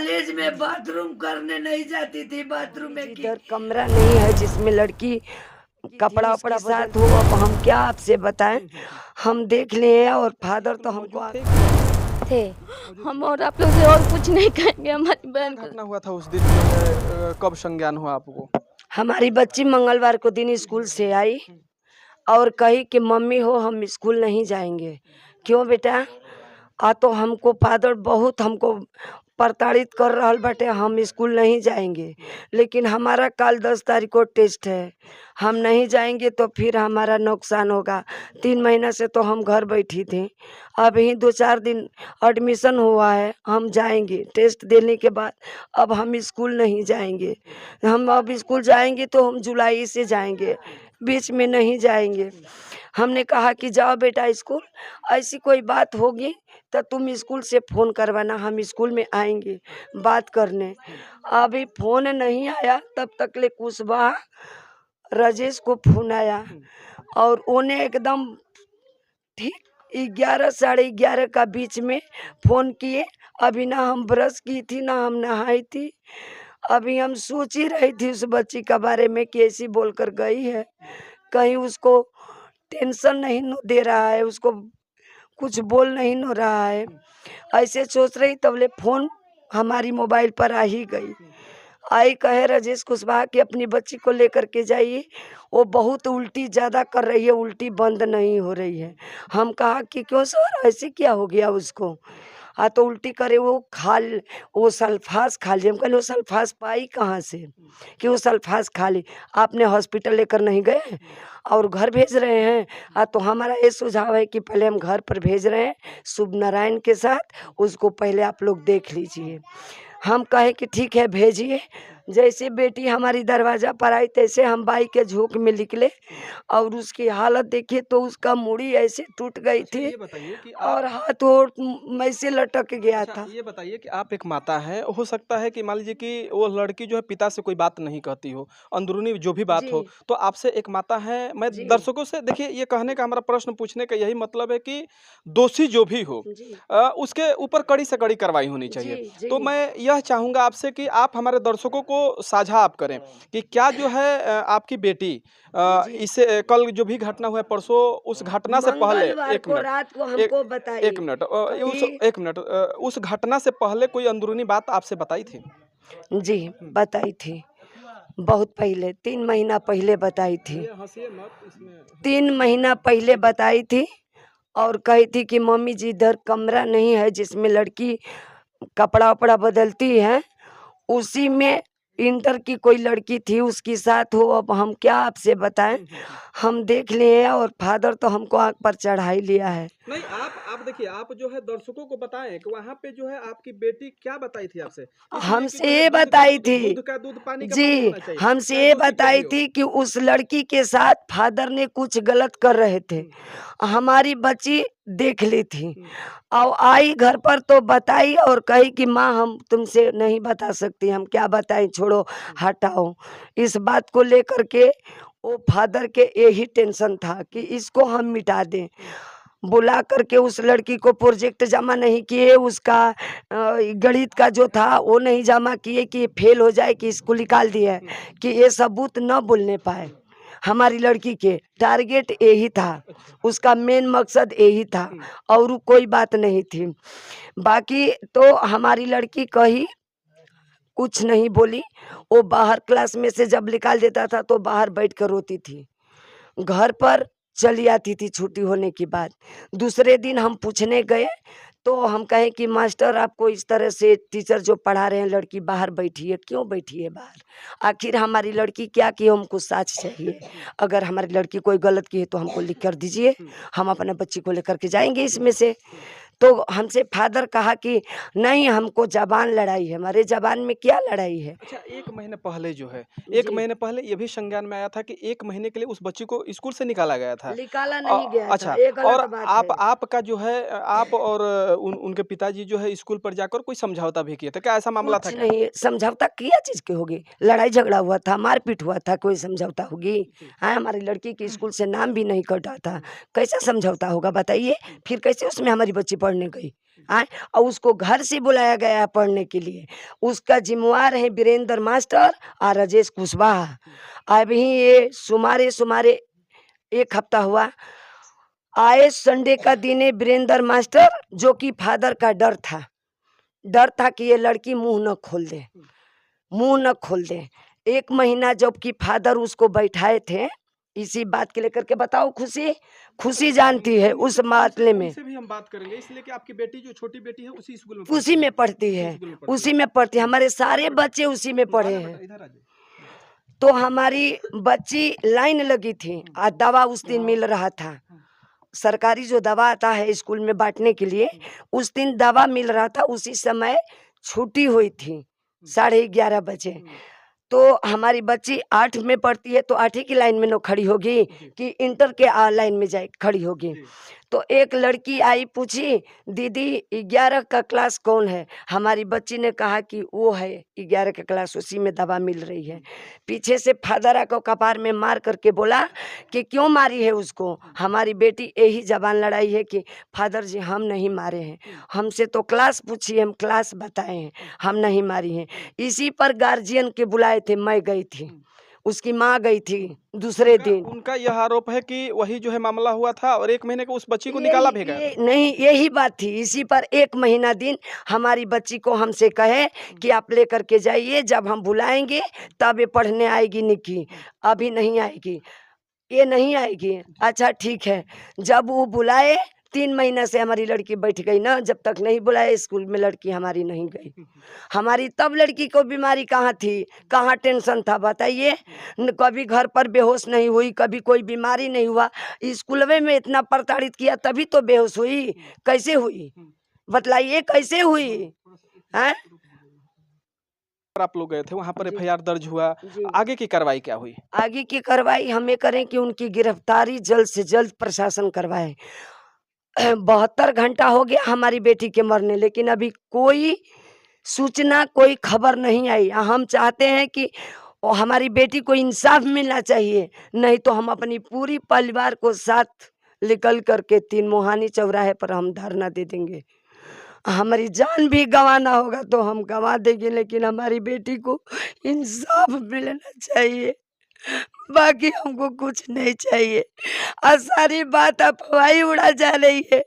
College में bathroom करने नहीं जाती थी, बाथरूम में इधर कमरा नहीं है जिसमें लड़की कपड़ा उपड़ा साथ हो। अब हम क्या आपसे बताएं, हम देख लिए हैं और फादर तो हमको थे हम, और आप लोग से और कुछ नहीं कहेंगे। हमारी बहन को घटना हुआ था उस दिन जो है कब संज्ञान हुआ आपको? हमारी बच्ची मंगलवार को दिन स्कूल से आई और कही कि मम्मी हो हम स्कूल नहीं जाएंगे। क्यों बेटा? तो हमको फादर बहुत हमको प्रताड़ित कर रहा बटे, हम स्कूल नहीं जाएंगे, लेकिन हमारा कल 10 तारीख को टेस्ट है, हम नहीं जाएंगे तो फिर हमारा नुकसान होगा। 3 महीना से तो हम घर बैठी थी, अभी 2-4 दिन एडमिशन हुआ है, हम जाएंगे टेस्ट देने के बाद। अब हम स्कूल नहीं जाएंगे, हम अब स्कूल जाएंगे तो हम जुलाई से जाएंगे, बीच में नहीं जाएंगे। हमने कहा कि जाओ बेटा स्कूल, ऐसी कोई बात होगी तो तुम स्कूल से फ़ोन करवाना, हम स्कूल में आएंगे बात करने। अभी फ़ोन नहीं आया, तब तक ले कुशवाहा राजेश को फ़ोन आया और उन्हें एकदम ठीक 11 साढ़े 11 का बीच में फ़ोन किए। अभी ना हम ब्रश की थी ना हम नहाई थी, अभी हम सोच ही रही थी उस बच्ची के बारे में कि ऐसी बोलकर गई है, कहीं उसको टेंशन नहीं न दे रहा है, उसको कुछ बोल नहीं न रहा है, ऐसे सोच रही तबले फ़ोन हमारी मोबाइल पर आ ही गई। आई कहे राजेश कुशवाहा कि अपनी बच्ची को लेकर के जाइए, वो बहुत उल्टी ज़्यादा कर रही है, उल्टी बंद नहीं हो रही है। हम कहा कि क्यों सर ऐसे क्या हो गया उसको? तो उल्टी करे, वो सल्फास खा ली। हम कहे वो सल्फास पाई कहाँ से कि वो सल्फास खा ली? आपने हॉस्पिटल लेकर नहीं गए और घर भेज रहे हैं? तो हमारा ये सुझाव है कि पहले हम घर पर भेज रहे हैं शुभ नारायण के साथ, उसको पहले आप लोग देख लीजिए। हम कहे कि ठीक है भेजिए। जैसे बेटी हमारी दरवाज़ा पर आई तैसे हम बाइक के झोंक में निकले और उसकी हालत देखिए तो उसका मुड़ी ऐसे टूट गई थी ये बताइए कि और हाथ और ऐसे लटक गया था। ये बताइए कि आप एक माता हैं, हो सकता है कि मान लीजिए कि वो लड़की जो है पिता से कोई बात नहीं कहती हो, अंदरूनी जो भी बात हो, तो आपसे एक माता हैं। मैं दर्शकों से देखिए ये कहने का हमारा प्रश्न पूछने का यही मतलब है कि दोषी जो भी हो उसके ऊपर कड़ी से कड़ी कार्रवाई होनी चाहिए। तो मैं यह चाहूँगा आपसे कि आप हमारे दर्शकों को साझा आप करें कि क्या जो है आपकी बेटी इसे कल जो भी घटना हुआ है परसों, उस घटना से पहले एक मिनट रात को हमको बताइए। एक मिनट उस घटना से पहले कोई अंदरूनी बात आपसे बताई थी? जी बताई थी, बहुत पहले 3 महीना पहले बताई थी। 3 महीना पहले बताई थी और कही थी कि मम्मी जी इधर कमरा नहीं है जिसमें लड़की कपड़ा उपड़ा बदलती है, उसी में इंटर की कोई लड़की थी उसके साथ हो। अब हम क्या आपसे बताएं, हम देख लिए हैं और फादर तो हमको आँख पर चढ़ाई लिया है। नहीं आप देखिए, आप जो है दर्शकों को बताएं कि वहाँ पे जो है आपकी बेटी क्या बताई थी आपसे? हमसे ये बताई थी दूध का दूध पानी का पानी जी, होना चाहिए। हमसे चाहे ये दूसरी बताई कोई हो। थी कि उस लड़की के साथ फादर ने कुछ गलत कर रहे थे, हमारी बच्ची देख ली थी और आई घर पर तो बताई और कही कि माँ हम तुमसे नहीं बता सकती, हम क्या बताएं, छोड़ो हटाओ। इस बात को लेकर के वो फादर के यही टेंशन था कि इसको हम मिटा दें। बुला करके उस लड़की को प्रोजेक्ट जमा नहीं किए, उसका गणित का जो था वो नहीं जमा किए कि फेल हो जाए, कि इसको निकाल दिए कि ये सबूत न बोलने पाए। हमारी लड़की के टारगेट यही था, उसका मेन मकसद यही था और कोई बात नहीं थी। बाकी तो हमारी लड़की कही कुछ नहीं बोली, वो बाहर क्लास में से जब निकाल देता था तो बाहर बैठ कर रोती थी, घर पर चली आती थी छुट्टी होने के बाद। दूसरे दिन हम पूछने गए तो हम कहें कि मास्टर आपको इस तरह से टीचर जो पढ़ा रहे हैं लड़की बाहर बैठी है, क्यों बैठी है बाहर? आखिर हमारी लड़की क्या की, हमको साच चाहिए। अगर हमारी लड़की कोई गलत की है तो हमको लिख कर दीजिए, हम अपने बच्ची को लेकर के जाएंगे इसमें से। तो हमसे फादर कहा कि नहीं हमको जबान लड़ाई है। हमारे जबान में क्या लड़ाई है? अच्छा, 1 महीने पहले जो है, 1 महीने पहले ये भी संज्ञान में आया था कि 1 महीने के लिए उस बच्ची को स्कूल से निकाला गया था। निकाला नहीं गया था, अच्छा, ये गलत और बात आप है। आपका जो है आप और उनके पिताजी जो है स्कूल पर जाकर कोई समझौता भी किए थे, क्या ऐसा मामला था कुछ क्या? नहीं, समझौता किया चीज की होगी? लड़ाई झगड़ा हुआ था, मारपीट हुआ था, कोई समझौता होगी? हाँ, हमारी लड़की के स्कूल से नाम भी नहीं कटा था, कैसा समझौता होगा बताइए? फिर कैसे उसमें हमारी बच्ची पढ़ने गई? और उसको घर से बुलाया गया है पढ़ने के लिए। उसका जिम्मेवार है वीरेंद्र मास्टर और राजेश कुशवाहा। अभी ये सुमारे 1 हफ्ता हुआ, आए संडे का दिन है वीरेंद्र मास्टर, जो कि फादर का डर था कि ये लड़की मुंह न खोल दे। 1 महीना जबकि फादर उसको बैठाए थे इसी बात के लेकर के। बताओ, खुशी जानती है उस मामले में। उनसे भी हम बात करेंगे, इसलिए कि आपकी बेटी जो छोटी बेटी है उसी स्कूल में उसी में पढ़ती है, उसी में पढ़ती है। हमारे सारे बच्चे उसी में पढ़े हैं। इधर आ जाइए। तो हमारी बच्ची लाइन लगी थी और दवा उस दिन मिल रहा था। सरकारी जो दवा आता है स्कूल में बांटने के लिए, उस दिन दवा मिल रहा था। उसी समय छुट्टी हुई थी 11:30 बजे। तो हमारी बच्ची 8 में पढ़ती है, तो 8 की लाइन में न खड़ी होगी कि इंटर के लाइन में जाए खड़ी होगी। तो एक लड़की आई, पूछी, दीदी 11 का क्लास कौन है? हमारी बच्ची ने कहा कि वो है 11 का क्लास, उसी में दवा मिल रही है। पीछे से फादर आकर कपार में मार करके बोला कि क्यों मारी है उसको? हमारी बेटी यही जबान लड़ाई है कि फादर जी हम नहीं मारे हैं, हमसे तो क्लास पूछी, हम क्लास बताए हैं, हम नहीं मारी हैं। इसी पर गार्जियन के बुलाए थे, मैं गई थी, उसकी माँ गई थी दूसरे दिन। उनका यह आरोप है कि वही जो है मामला हुआ था और 1 महीने को उस बच्ची को निकाला भेगा। नहीं, यही बात थी। इसी पर 1 महीना दिन हमारी बच्ची को हमसे कहे कि आप लेकर के जाइए, जब हम बुलाएंगे तब ये पढ़ने आएगी निक्की, अभी नहीं आएगी, ये नहीं आएगी। अच्छा ठीक है। जब वो बुलाए, 3 महीना से हमारी लड़की बैठ गई ना, जब तक नहीं बुलाए स्कूल में लड़की हमारी नहीं गई। हमारी तब लड़की को बीमारी कहाँ थी, कहाँ टेंशन था, बताइए। कभी घर पर बेहोश नहीं हुई, कभी कोई बीमारी नहीं हुआ। स्कूल में इतना प्रताड़ित किया तभी तो बेहोश हुई। कैसे हुई बतलाइए, कैसे हुई हैं? आप लोग गए थे वहाँ पर, जी। FIR दर्ज हुआ, जी। आगे की कार्रवाई क्या हुई? आगे की कार्रवाई हमें करें कि उनकी गिरफ्तारी जल्द से जल्द प्रशासन करवाए। 72 घंटा हो गया हमारी बेटी के मरने, लेकिन अभी कोई सूचना, कोई खबर नहीं आई। हम चाहते हैं कि हमारी बेटी को इंसाफ मिलना चाहिए, नहीं तो हम अपनी पूरी परिवार को साथ निकल करके 3 मुहानी चौराहे पर हम धरना दे देंगे। हमारी जान भी गंवाना होगा तो हम गंवा देंगे, लेकिन हमारी बेटी को इंसाफ मिलना चाहिए, बाकी हमको कुछ नहीं चाहिए। और सारी बात अफवाही उड़ा जा रही है।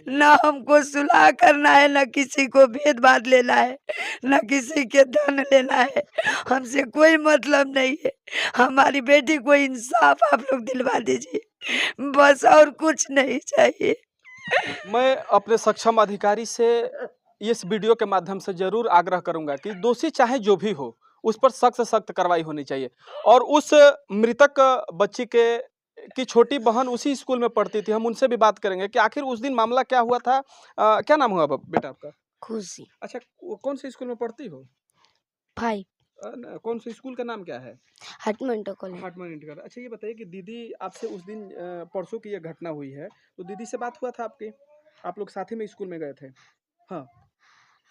ना हमको सुलह करना है, ना किसी को भेद बात लेना है, ना किसी के धन लेना है, हमसे कोई मतलब नहीं है। हमारी बेटी को इंसाफ आप लोग दिलवा दीजिए, बस, और कुछ नहीं चाहिए। मैं अपने सक्षम अधिकारी से इस वीडियो के माध्यम से जरूर आग्रह करूंगा कि दोषी चाहे जो भी हो, उस पर सख्त से सख्त कार्रवाई होनी चाहिए। और उस मृतक बच्ची की छोटी बहन उसी स्कूल में पढ़ती थी, हम उनसे भी बात करेंगे कि आखिर उस दिन मामला क्या हुआ था। क्या नाम हुआ बेटा आपका? खुशी। अच्छा, कौन से स्कूल में पढ़ती हो? 5 कौन से स्कूल का नाम क्या है? हटमंटो कॉलेज। हाटमन इंटर। अच्छा, ये बताइए कि दीदी आपसे उस दिन परसों की ये घटना हुई है, तो दीदी से बात हुआ था आपकी? आप लोग साथ ही में स्कूल में गए थे? हाँ।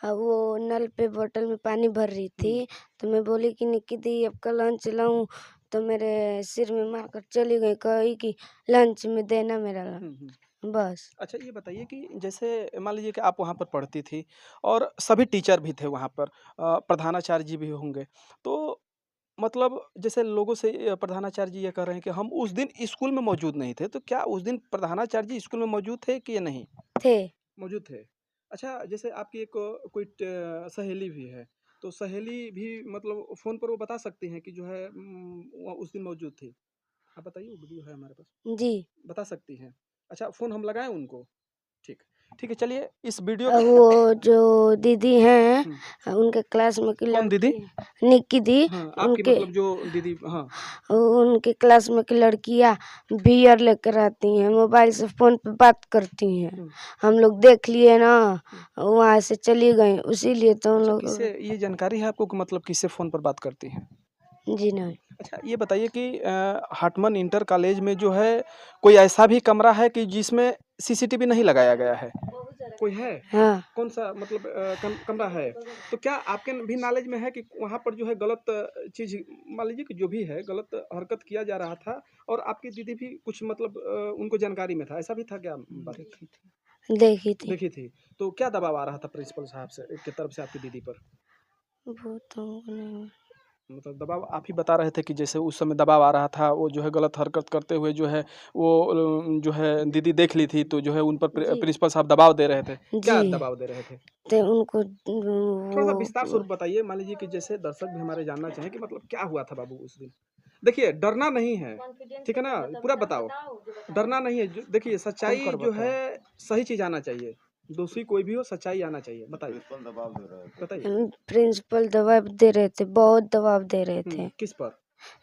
वो नल पे बोतल में पानी भर रही थी, तो मैं बोली कि निक्की दी अब का लंच लाऊं, तो मेरे सिर में मारकर चली गई, कही कि लंच में देना मेरा lunch। बस। अच्छा, ये बताइए कि जैसे मान लीजिए कि आप वहाँ पर पढ़ती थी और सभी टीचर भी थे वहाँ पर, प्रधानाचार्य जी भी होंगे, तो मतलब जैसे लोगों से प्रधानाचार्य जी ये कह रहे हैं कि हम उस दिन स्कूल में मौजूद नहीं थे, तो क्या उस दिन प्रधानाचार्य जी स्कूल में मौजूद थे कि या नहीं थे। मौजूद थे? अच्छा, जैसे आपकी एक कोई सहेली भी है, तो सहेली भी मतलब फ़ोन पर वो बता सकती हैं कि जो है वो उस दिन मौजूद थी? आप बताइए, वो वीडियो है हमारे पास। जी। बता सकती हैं? अच्छा, फ़ोन हम लगाएँ उनको? ठीक, ठीक है, चलिए इस वीडियो वो जो दीदी हैं, उनके क्लास में की कौन दीदी? लड़की निक्की दी, हाँ, आपकी उनके मतलब जो दीदी, हाँ। उनके क्लास में की लड़कियां बियर लेकर आती हैं, मोबाइल से फ़ोन पे बात करती हैं। हम लोग देख लिए ना, वहाँ से चली गई, उसीलिए तो हम अच्छा, लोग। किससे ये जानकारी है आपको कि मतलब किससे फ़ोन पर बात करती हैं? जी नहीं। अच्छा, ये बताइए कि हाटमन इंटर कॉलेज में जो है कोई ऐसा भी कमरा है कि जिसमें सीसीटीवी नहीं लगाया गया है? कोई है? हाँ। कौन-सा मतलब कमरा है? तो क्या आपके भी नॉलेज में है कि वहाँ पर जो है गलत चीज़, मान लीजिए कि जो भी है गलत हरकत किया जा रहा था और आपकी दीदी भी कुछ मतलब उनको जानकारी में था, ऐसा भी था क्या बात? देखी थी। देखी थी। तो क्या दबाव आ रहा था प्रिंसिपल साहब से की तरफ से आपकी दीदी पर? वो तो नहीं। मतलब दबाव आप ही बता रहे थे कि जैसे उस समय दबाव आ रहा था, वो जो है गलत हरकत करते हुए जो है वो जो है दीदी देख ली थी, तो जो है उन पर जी। प्रिंसिपल साहब दबाव दे रहे थे। क्या जी। दबाव दे रहे थे? तो उनको थोड़ा-सा विस्तार वो स्वरूप बताइए। मान लीजिए कि जैसे दर्शक भी हमारे जानना चाहें कि मतलब क्या हुआ था बाबू उस दिन? देखिए डरना नहीं है, ठीक है ना? पूरा बताओ। डरना नहीं है। जो देखिए सच्चाई जो है सही चीज़ आना चाहिए। दोषी कोई भी हो सच्चाई आना चाहिए। बताइए। बताइए। प्रिंसिपल दबाव दे रहे थे, बहुत दबाव दे रहे थे किस पर?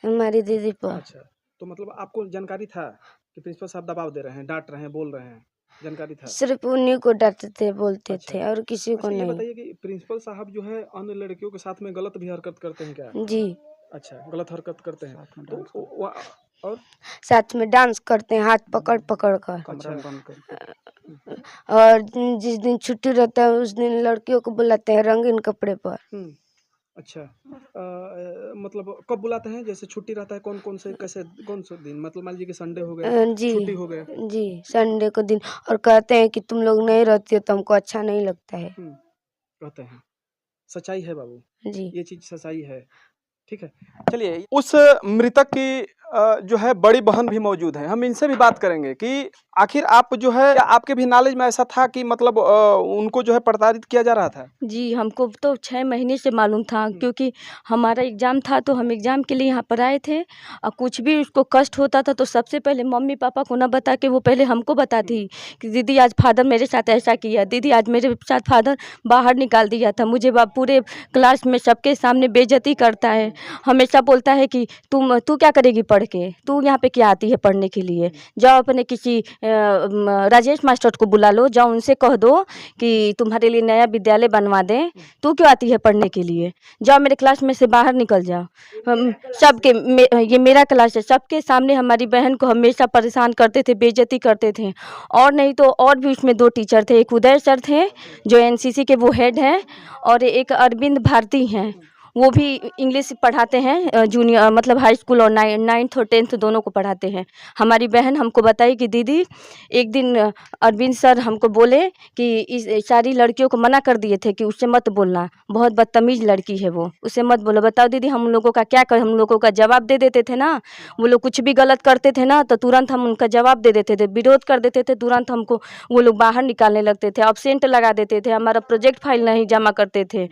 हमारी दीदी पर। अच्छा, तो मतलब आपको जानकारी था कि प्रिंसिपल साहब दबाव दे रहे हैं, डाँट रहे हैं, बोल रहे हैं, जानकारी था? सिर्फ उन्हीं को डांटते थे, बोलते अच्छा। थे और किसी को अच्छा ये नहीं। बताइए कि प्रिंसिपल साहब जो है अन्य लड़कियों के साथ में गलत भी हरकत करते हैं क्या? जी। अच्छा, गलत हरकत करते हैं। तो व और साथ में डांस करते हैं हाथ पकड़ पकड़ कर। अच्छा। और जिस दिन छुट्टी रहता है उस दिन लड़कियों को बुलाते हैं रंगीन कपड़े पर। अच्छा। मतलब कब बुलाते हैं? जैसे छुट्टी रहता है कौन-कौन से कैसे कौन से दिन? मतलब मान लीजिए कि संडे हो गया, जी। छुट्टी हो गया। जी संडे को दिन और कहते हैं कि तुम लोग नहीं रहती हो तो हमको अच्छा नहीं लगता है। कहते हैं। सच्चाई है बाबू, जी। ये चीज़ सच्चाई है। ठीक है। चलिए उस मृतक की जो है बड़ी बहन भी मौजूद हैं। हम इनसे भी बात करेंगे कि आखिर आप जो है क्या आपके भी नॉलेज में ऐसा था कि मतलब उनको जो है प्रताड़ित किया जा रहा था? जी, हमको तो 6 महीने से मालूम था क्योंकि हमारा एग्ज़ाम था तो हम एग्ज़ाम के लिए यहाँ पर आए थे और कुछ भी उसको कष्ट होता था तो सबसे पहले मम्मी-पापा को ना बता के वो पहले हमको बताती कि दीदी आज फ़ादर मेरे साथ ऐसा किया, दीदी आज मेरे साथ फ़ादर बाहर निकाल दिया था, मुझे पूरे क्लास में सबके सामने बेइज़्ज़ती करता है। हमेशा बोलता है कि तू क्या करेगी पढ़ के? तू यहाँ पे क्या आती है पढ़ने के लिए? जाओ अपने किसी राजेश मास्टर को बुला लो, जाओ उनसे कह दो कि तुम्हारे लिए नया विद्यालय बनवा दें, तू क्यों आती है पढ़ने के लिए? जाओ मेरे क्लास में से बाहर निकल जाओ। ये मेरा क्लास है, सबके सामने हमारी बहन को हमेशा परेशान करते थे, बेइज्जती करते थे। और नहीं तो और भी उसमें 2 टीचर थे, एक उदय सर थे जो एनसीसी के वो हेड हैं और एक अरविंद भारती हैं। वो भी इंग्लिश पढ़ाते हैं जूनियर मतलब हाई स्कूल और 9th और 10th दोनों को पढ़ाते हैं। हमारी बहन हमको बताई कि दीदी एक दिन अरविंद सर हमको बोले कि इस सारी लड़कियों को मना कर दिए थे कि उससे मत बोलना, बहुत बदतमीज़ लड़की है वो, उससे मत बोलो। बताओ दीदी हम लोगों का क्या करें? हम लोगों का जवाब दे देते थे ना, वो लोग कुछ भी गलत करते थे ना तो तुरंत हम उनका जवाब दे देते थे, विरोध कर देते थे, तुरंत हमको वो लोग बाहर निकालने लगते थे, एब्सेंट लगा देते थे, हमारा प्रोजेक्ट फाइल नहीं जमा करते थे।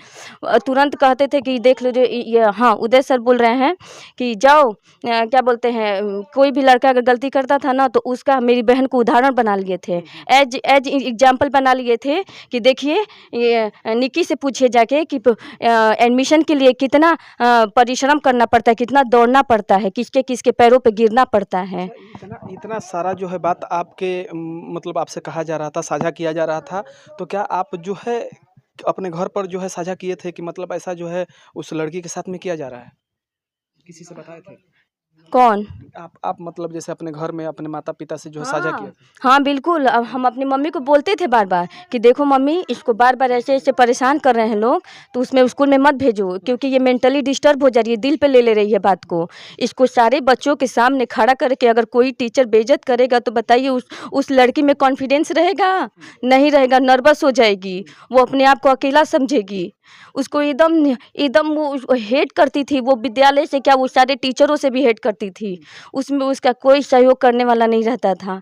तुरंत कहते थे कि देख लो जो ये हाँ उदय सर बोल रहे हैं कि जाओ क्या बोलते हैं कोई भी लड़का अगर गलती करता था ना तो उसका मेरी बहन को उदाहरण बना लिए थे, एज एग्जाम्पल बना लिए थे कि देखिए ये निक्की से पूछिए जाके कि एडमिशन के लिए कितना परिश्रम करना पड़ता है, कितना दौड़ना पड़ता है, किसके किसके पैरों पे गिरना पड़ता है। इतना इतना सारा जो है बात आपके मतलब आपसे कहा जा रहा था, साझा किया जा रहा था, तो क्या आप जो है अपने घर पर जो है साझा किए थे कि मतलब ऐसा जो है उस लड़की के साथ में किया जा रहा है? किसी से बताए थे? कौन? आप मतलब जैसे अपने घर में अपने माता-पिता से जो है साझा किए थे? हाँ बिल्कुल, अब हम अपनी मम्मी को बोलते थे बार-बार कि देखो मम्मी इसको बार-बार ऐसे-ऐसे परेशान कर रहे हैं लोग, तो उसमें स्कूल में मत भेजो क्योंकि ये मेंटली डिस्टर्ब हो जा रही है, दिल पे ले रही है बात को। इसको सारे बच्चों के सामने खड़ा करके अगर कोई टीचर बेइज्जत करेगा तो बताइए उस लड़की में कॉन्फिडेंस रहेगा? नहीं रहेगा, नर्वस हो जाएगी, वो अपने आप को अकेला समझेगी। उसको एकदम वो हेट करती थी, वो विद्यालय से क्या वो सारे टीचरों से भी हेट करती थी। उसमें उसका कोई सहयोग करने वाला नहीं रहता था।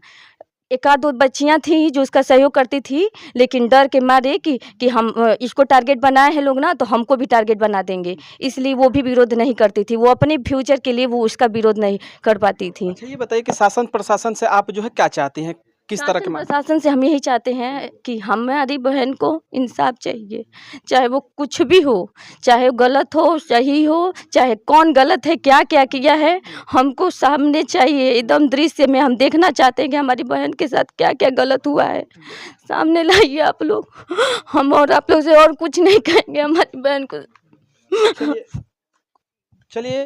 1 आध 2 बच्चियाँ थी जो उसका सहयोग करती थी, लेकिन डर के मारे कि हम इसको टारगेट बनाए हैं लोग ना तो हमको भी टारगेट बना देंगे, इसलिए वो भी विरोध नहीं करती थी। वो अपने फ्यूचर के लिए वो उसका विरोध नहीं कर पाती थी। अच्छा ये बताइए कि शासन प्रशासन से आप जो है क्या चाहती हैं? किस तरह के प्रशासन से हम यही चाहते हैं कि हमारी बहन को इंसाफ चाहिए, चाहे वो कुछ भी हो, चाहे वो गलत हो, सही हो, चाहे कौन गलत है, क्या-क्या किया है, हमको सामने चाहिए एकदम दृश्य में। हम देखना चाहते हैं कि हमारी बहन के साथ क्या-क्या गलत हुआ है, सामने लाइए आप लोग। हम और आप लोग से और कुछ नहीं कहेंगे हमारी बहन को। चलिए